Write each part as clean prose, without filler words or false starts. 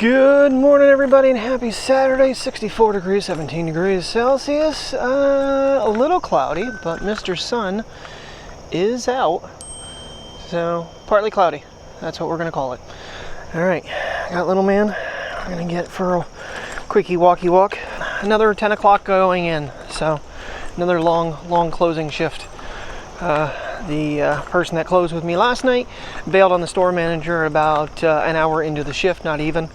Good morning, everybody, and happy Saturday. 64 degrees, 17 degrees Celsius. A little cloudy, but Mr. Sun is out. So, partly cloudy. That's what we're going to call it. All right, got little man. We're going to get for a quickie walkie walk. Another 10 o'clock going in, so another long closing shift. The person that closed with me last night bailed on the store manager about an hour into the shift, not even.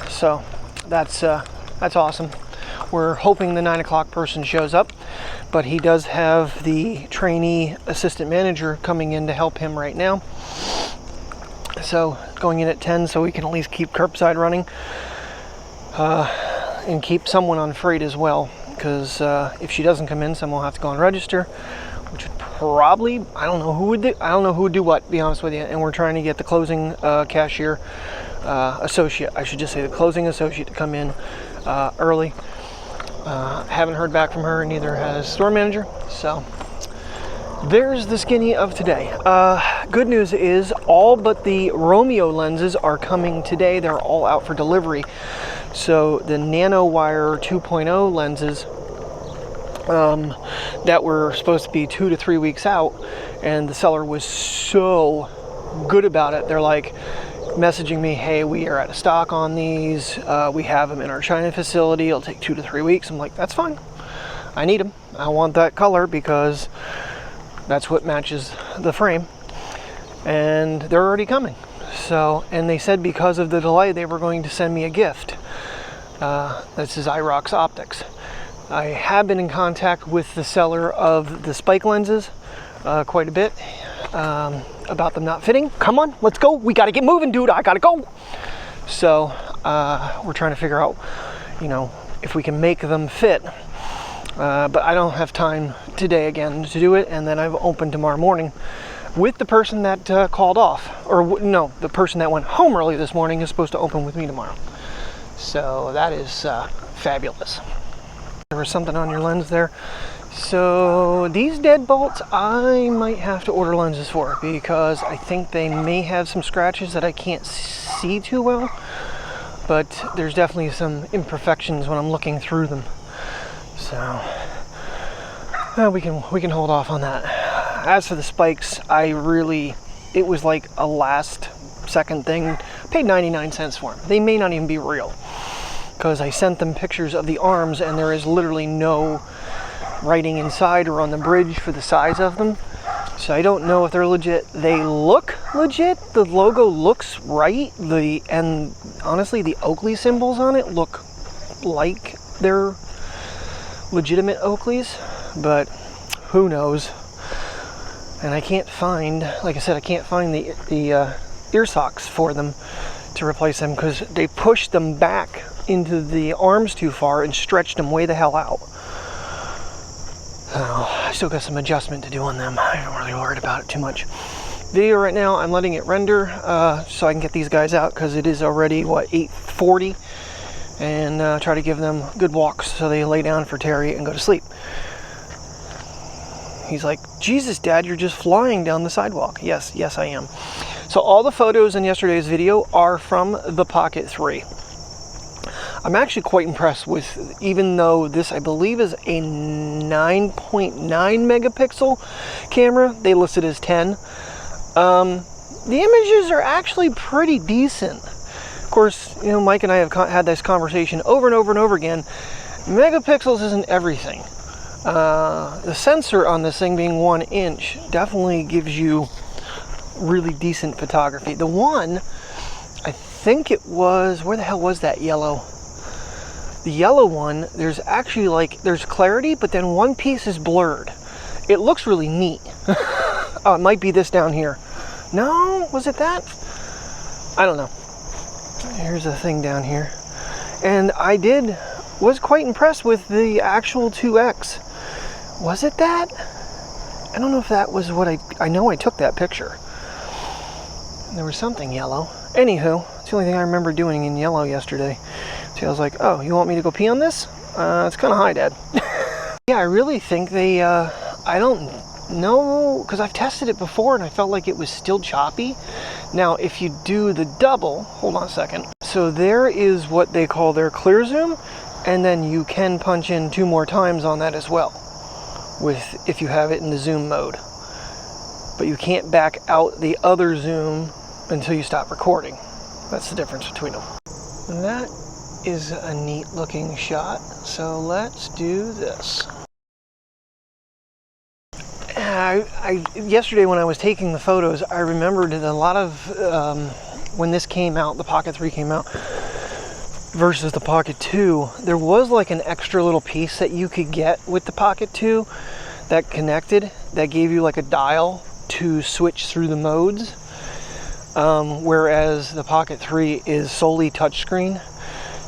So that's awesome. We're hoping the 9 o'clock person shows up, but he does have the trainee assistant manager coming in to help him right now. So going in at 10 so we can at least keep curbside running and keep someone on freight as well, because if she doesn't come in, someone will have to go and register, which would probably, I don't know who would do what, to be honest with you. And we're trying to get the closing cashier associate, I should just say the closing associate, to come in early. Haven't heard back from her, and neither has store manager. So there's the skinny of today. Good news is all but the Romeo lenses are coming today. They're all out for delivery. So the NanoWire 2.0 lenses that were supposed to be 2 to 3 weeks out, and the seller was so good about it. They're like messaging me, hey, we are out of stock on these. We have them in our China facility. It'll take 2 to 3 weeks. I'm like, that's fine. I need them. I want that color because that's what matches the frame. And they're already coming. So, and they said because of the delay, they were going to send me a gift. This is IROX Optics. I have been in contact with the seller of the spike lenses quite a bit about them not fitting. Come on, let's go. We got to get moving, dude. I got to go. So we're trying to figure out, if we can make them fit. But I don't have time today again to do it. And then I've opened tomorrow morning with the person that called off. Or no, the person that went home early this morning is supposed to open with me tomorrow. So that is fabulous. There was something on your lens there. So these deadbolts I might have to order lenses for, because I think they may have some scratches that I can't see too well, but there's definitely some imperfections when I'm looking through them. So we can hold off on that. As for the spikes, it was like a last second thing. I paid 99 cents for them. They may not even be real, because I sent them pictures of the arms and there is literally no writing inside or on the bridge for the size of them. So I don't know if they're legit. They look legit. The logo looks right. And honestly, the Oakley symbols on it look like they're legitimate Oakleys, but who knows. And I can't find, like I said, the ear socks for them to replace them, because they pushed them back into the arms too far and stretched them way the hell out. So I still got some adjustment to do on them. I'm not really worried about it too much. Video right now, I'm letting it render so I can get these guys out, because it is already 8:40, and try to give them good walks so they lay down for Terry and go to sleep. He's like, Jesus, Dad, you're just flying down the sidewalk. Yes, I am. So all the photos in yesterday's video are from the Pocket 3. I'm actually quite impressed with, even though this, I believe, is a 9.9 megapixel camera, they listed as 10. The images are actually pretty decent. Of course, Mike and I have had this conversation over and over and over again. Megapixels isn't everything. The sensor on this thing being 1 inch definitely gives you really decent photography. The one, I think it was, where the hell was that yellow? The yellow one, there's actually there's clarity, but then one piece is blurred. It looks really neat. Oh, it might be this down here. No, was it that? I don't know. Here's a thing down here. And I was quite impressed with the actual 2X. Was it that? I don't know if that was what I know I took that picture. There was something yellow. Anywho, it's the only thing I remember doing in yellow yesterday. So I was like, oh, you want me to go pee on this? It's kind of high, Dad. Yeah, I really think they, I don't know, because I've tested it before and I felt like it was still choppy. Now, if you do the double, hold on a second. So there is what they call their clear zoom, and then you can punch in 2 more times on that as well, if you have it in the zoom mode. But you can't back out the other zoom until you stop recording. That's the difference between them. And that is a neat looking shot. So let's do this. Yesterday when I was taking the photos, I remembered that a lot of, when this came out, the Pocket 3 came out, versus the Pocket 2, there was like an extra little piece that you could get with the Pocket 2 that connected, that gave you like a dial to switch through the modes, whereas the Pocket 3 is solely touchscreen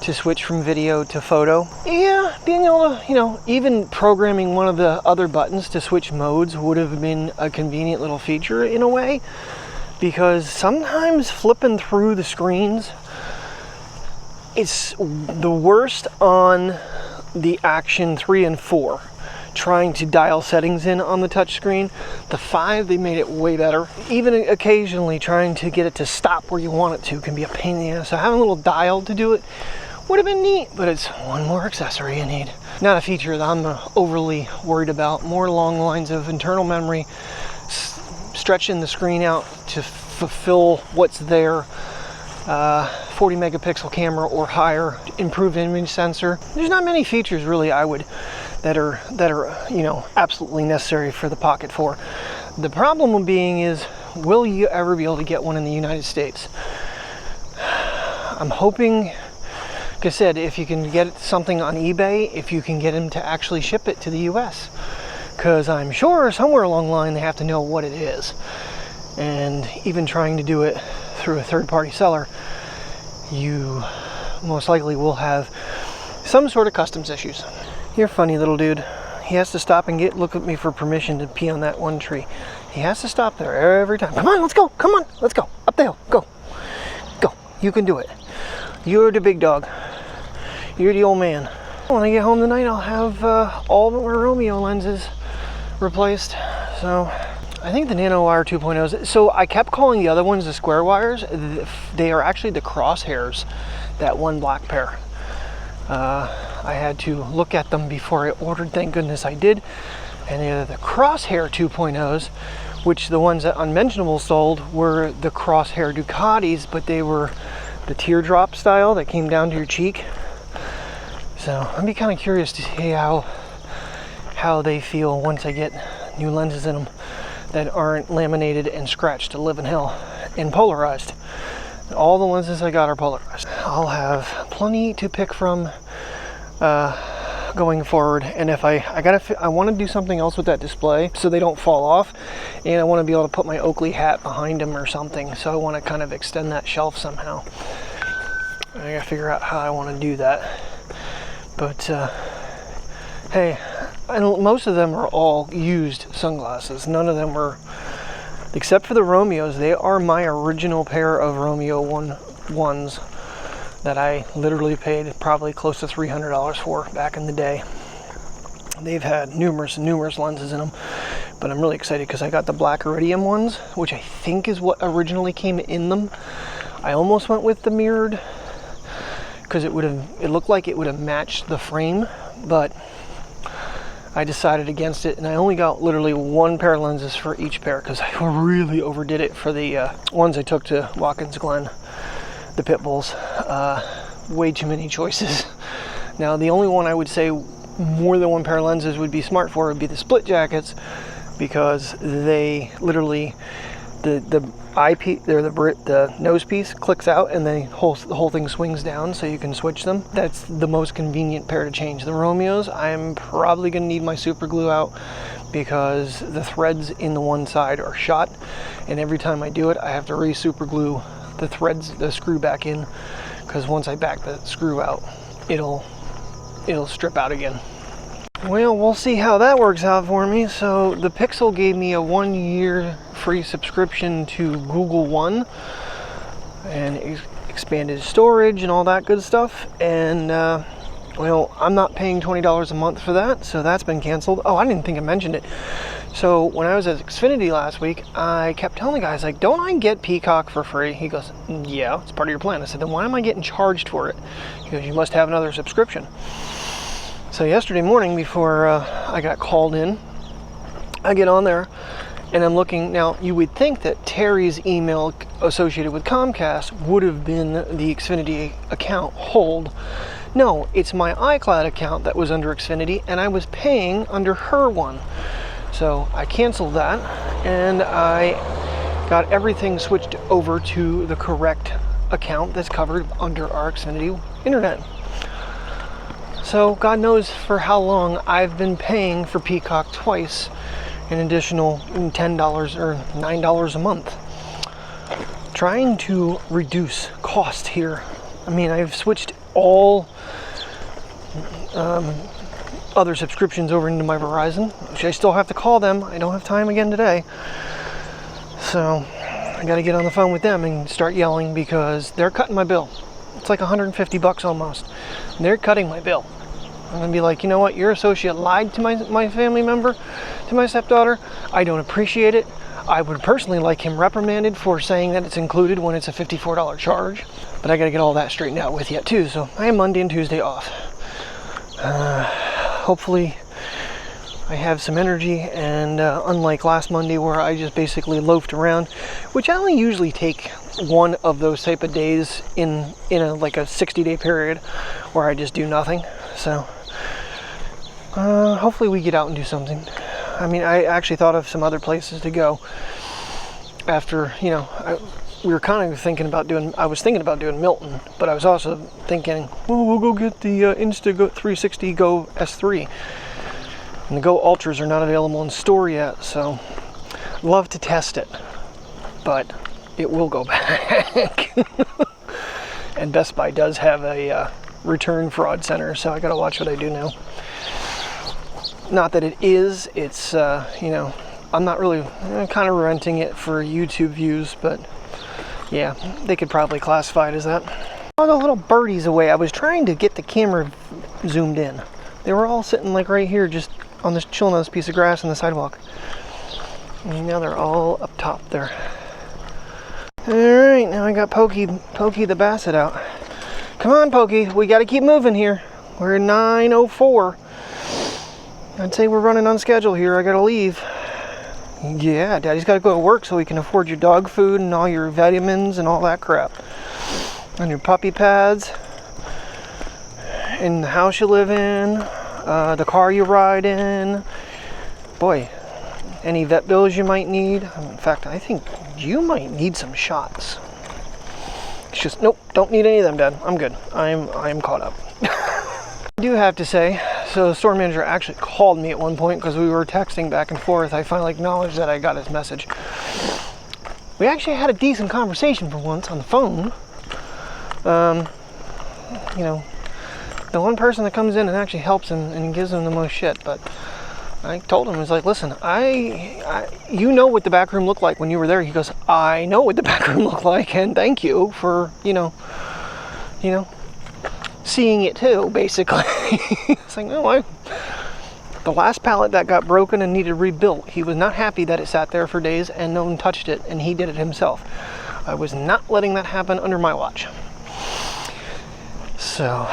to switch from video to photo. Yeah, being able to, you know, even programming one of the other buttons to switch modes would have been a convenient little feature in a way, because sometimes flipping through the screens, it's the worst on the Action 3 and 4, trying to dial settings in on the touch screen. The 5, they made it way better. Even occasionally trying to get it to stop where you want it to can be a pain in the ass. So having a little dial to do it would have been neat, but it's one more accessory you need. Not a feature that I'm overly worried about. More along the lines of internal memory, stretching the screen out to fulfill what's there. 40 megapixel camera or higher, improved image sensor. There's not many features really that are you know, absolutely necessary for the Pocket 4. The problem being is, will you ever be able to get one in the United States? I'm hoping, like I said, if you can get something on eBay, if you can get them to actually ship it to the US, because I'm sure somewhere along the line they have to know what it is. And even trying to do it through a third-party seller, you most likely will have some sort of customs issues. You're funny, little dude. He has to stop and look at me for permission to pee on that one tree. He has to stop there every time. Come on, let's go. Come on, let's go. Up the hill. Go. Go. You can do it. You're the big dog. You're the old man. When I get home tonight, I'll have all of my Romeo lenses replaced. So I think the NanoWire 2.0s, so I kept calling the other ones the square wires. They are actually the crosshairs, that one black pair. I had to look at them before I ordered, thank goodness I did. And they're the crosshair 2.0s, which the ones that Unmentionable sold were the crosshair Ducatis, but they were the teardrop style that came down to your cheek. So I'd be kind of curious to see how they feel once I get new lenses in them that aren't laminated and scratched to live in hell and polarized. All the lenses I got are polarized. I'll have plenty to pick from going forward, and if I want to do something else with that display so they don't fall off, and I want to be able to put my Oakley hat behind them or something, so I want to kind of extend that shelf somehow. I gotta figure out how I want to do that. But hey, and most of them are all used sunglasses. None of them were, except for the Romeos. They are my original pair of Romeo 1s that I literally paid probably close to $300 for back in the day. They've had numerous lenses in them, but I'm really excited because I got the black iridium ones, which I think is what originally came in them. I almost went with the mirrored because it looked like it would have matched the frame, but I decided against it, and I only got literally one pair of lenses for each pair because I really overdid it for the ones I took to Watkins Glen, the pit bulls. Way too many choices. Now the only one I would say more than one pair of lenses would be smart for would be the split jackets, because they literally, the eyepiece, the nose piece clicks out and then the whole thing swings down, so you can switch them. That's the most convenient pair to change. The Romeos, I'm probably going to need my super glue out because the threads in the one side are shot, and every time I do it I have to re-super glue the threads, the screw back in, because once I back the screw out, it'll strip out again. Well, we'll see how that works out for me. So the Pixel gave me a 1-year free subscription to Google One and expanded storage and all that good stuff, and well, I'm not paying $20 a month for that, so that's been canceled. Oh, I didn't think I mentioned it. So when I was at Xfinity last week, I kept telling the guys, like, don't I get Peacock for free? He goes, yeah, it's part of your plan. I said, then why am I getting charged for it? He goes, you must have another subscription. So yesterday morning, before I got called in, I get on there and I'm looking. Now, you would think that Terry's email associated with Comcast would have been the Xfinity account hold. No, it's my iCloud account that was under Xfinity, and I was paying under her one. So I canceled that, and I got everything switched over to the correct account that's covered under our Xfinity internet. So God knows for how long I've been paying for Peacock twice, an additional $10 or $9 a month. Trying to reduce cost here. I mean, I've switched all other subscriptions over into my Verizon, which I still have to call them. I don't have time again today. So I got to get on the phone with them and start yelling because they're cutting my bill. It's like $150 almost. They're cutting my bill. I'm going to be like, you know what? Your associate lied to my family member, to my stepdaughter. I don't appreciate it. I would personally like him reprimanded for saying that it's included when it's a $54 charge. But I got to get all that straightened out with yet too. So I have Monday and Tuesday off. Hopefully I have some energy, and unlike last Monday where I just basically loafed around, which I only usually take one of those type of days in like a 60-day period where I just do nothing. So hopefully we get out and do something. I mean, I actually thought of some other places to go after, you know, we were kind of thinking about doing, I was thinking about doing Milton, but I was also thinking, well, we'll go get the Insta360 Go S3. And the Go Ultras are not available in store yet, so love to test it, but it will go back. And Best Buy does have a return fraud center, so I gotta watch what I do now. Not that it's, you know, I'm not really, I'm kind of renting it for YouTube views, but yeah, they could probably classify it as that. All the little birdies away. I was trying to get the camera zoomed in. They were all sitting like right here, just on this, chilling on this piece of grass on the sidewalk. And now they're all up top there. All right, now I got Pokey the Basset out. Come on, Pokey, we got to keep moving here. We're 9:04. I'd say we're running on schedule here. I got to leave. Yeah, Daddy's got to go to work so he can afford your dog food and all your vitamins and all that crap. And your puppy pads. And the house you live in. The car you ride in. Boy, any vet bills you might need. In fact, I think you might need some shots. It's just, nope, don't need any of them, Dad. I'm good. I'm caught up. I do have to say, so the store manager actually called me at one point because we were texting back and forth. I finally acknowledged that I got his message. We actually had a decent conversation for once on the phone. You know, the one person that comes in and actually helps him and gives him the most shit, but I told him, I was like, listen, you know what the back room looked like when you were there. He goes, I know what the back room looked like, and thank you for, you know, seeing it too, basically. It's like, no, the last pallet that got broken and needed rebuilt, he was not happy that it sat there for days and no one touched it, and he did it himself. I was not letting that happen under my watch. So,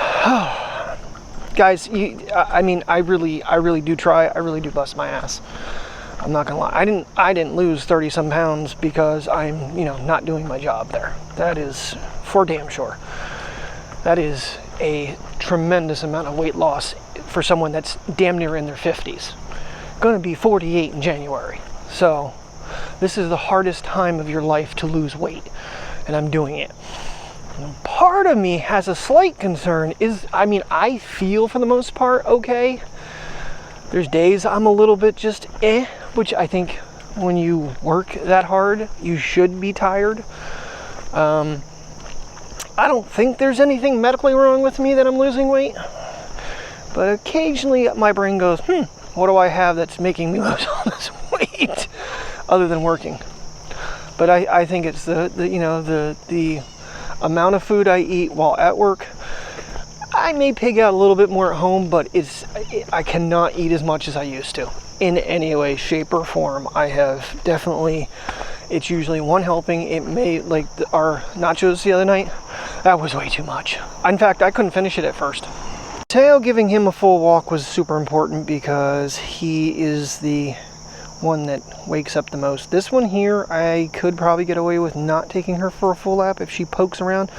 guys, I mean, I really do try. I really do bust my ass. I'm not gonna lie. I didn't lose 30 some pounds because I'm, you know, not doing my job there. That is for damn sure. That is a tremendous amount of weight loss for someone that's damn near in their 50s. Gonna be 48 in January. So this is the hardest time of your life to lose weight, and I'm doing it. And part of me has a slight concern is, I mean, I feel for the most part okay. There's days I'm a little bit just which I think when you work that hard, you should be tired. I don't think there's anything medically wrong with me that I'm losing weight, but occasionally my brain goes, what do I have that's making me lose all this weight other than working? But I think it's the amount of food I eat while at work. I may pig out a little bit more at home, but I cannot eat as much as I used to. in any way, shape, or form. I have definitely, it's usually one helping. It may, like our nachos the other night, that was way too much. In fact, I couldn't finish it at first. Teo giving him a full walk was super important because he is the one that wakes up the most. This one here, I could probably get away with not taking her for a full lap if she pokes around,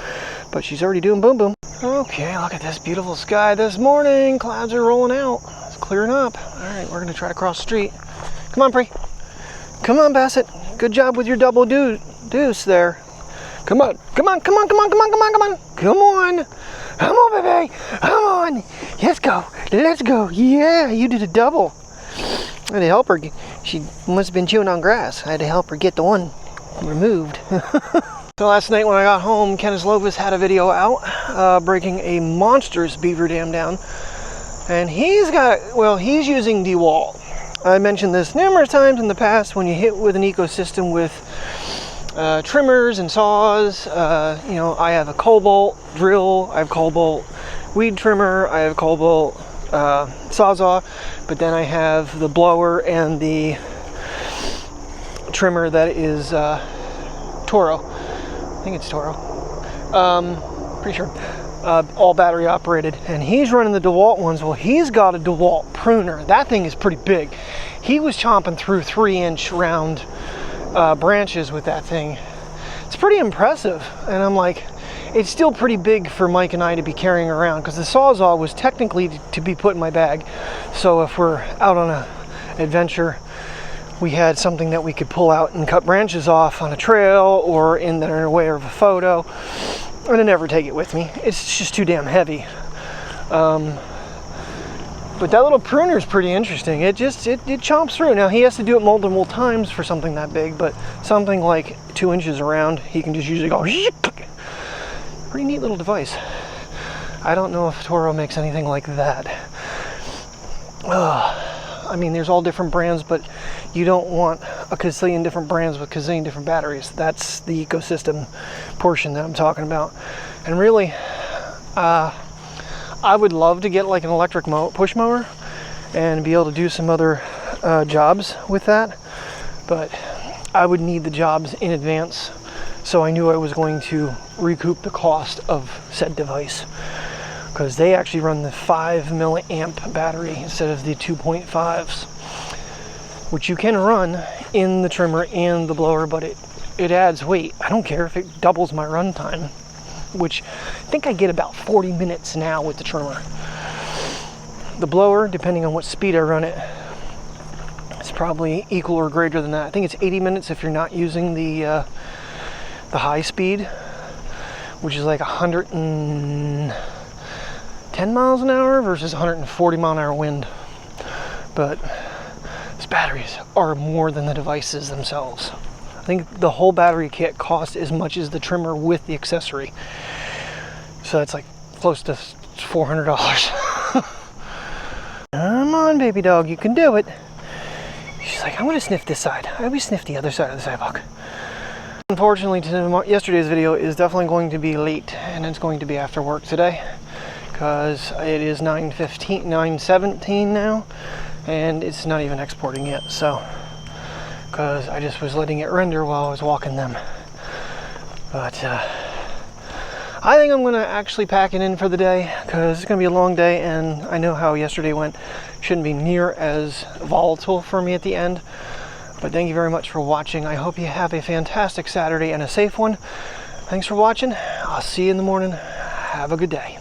but she's already doing boom boom. Okay, look at this beautiful sky this morning. Clouds are rolling out. It's clearing up. All right, we're gonna try to cross the street. Come on, Pre. Come on, Bassett. Good job with your double deuce there. Come on, come on, come on, come on, come on, come on, come on. Come on. Come on, baby. Come on. Let's go. Let's go. Yeah, you did a double. I had to help her. She must have been chewing on grass. I had to help her get the one removed. So last night when I got home, Kenneth Lovis had a video out breaking a monstrous beaver dam down. And he's using DeWalt. I mentioned this numerous times in the past. When you hit with an ecosystem with trimmers and saws, you know, I have a Cobalt drill, I have Cobalt weed trimmer, I have Cobalt sawzall, but then I have the blower and the trimmer that is Toro. I think it's Toro. Pretty sure. All battery operated, and he's running the DeWalt ones. Well, he's got a DeWalt pruner. That thing is pretty big. He was chomping through 3-inch round branches with that thing. It's pretty impressive, and I'm like, it's still pretty big for Mike and I to be carrying around, because the Sawzall was technically to be put in my bag, so if we're out on an adventure, we had something that we could pull out and cut branches off on a trail or in the way of a photo. I'm gonna never take it with me. It's just too damn heavy. But that little pruner is pretty interesting. It chomps through. Now he has to do it multiple times for something that big, but something like 2 inches around, he can just usually go. Pretty neat little device. I don't know if Toro makes anything like that. I mean, there's all different brands, but you don't want a gazillion different brands with gazillion different batteries. That's the ecosystem portion that I'm talking about. And really, I would love to get like an electric push mower and be able to do some other jobs with that, but I would need the jobs in advance, so I knew I was going to recoup the cost of said device, because they actually run the 5 milliamp battery instead of the 2.5s, which you can run in the trimmer and the blower, but it adds weight. I don't care if it doubles my run time, which I think I get about 40 minutes now with the trimmer. The blower, depending on what speed I run it, it's probably equal or greater than that. I think it's 80 minutes if you're not using the high speed, which is like 110 miles an hour versus 140 mile an hour wind. But these batteries are more than the devices themselves. I think the whole battery kit costs as much as the trimmer with the accessory. So that's like close to $400. Come on, baby dog, you can do it. She's like, I'm gonna sniff this side. I always sniff the other side of the sidewalk. Unfortunately, yesterday's video is definitely going to be late, and it's going to be after work today, because it is 9:17 now, and it's not even exporting yet. So, because I just was letting it render while I was walking them. But I think I'm going to actually pack it in for the day, because it's going to be a long day, and I know how yesterday went. Shouldn't be near as volatile for me at the end. But thank you very much for watching. I hope you have a fantastic Saturday and a safe one. Thanks for watching. I'll see you in the morning. Have a good day.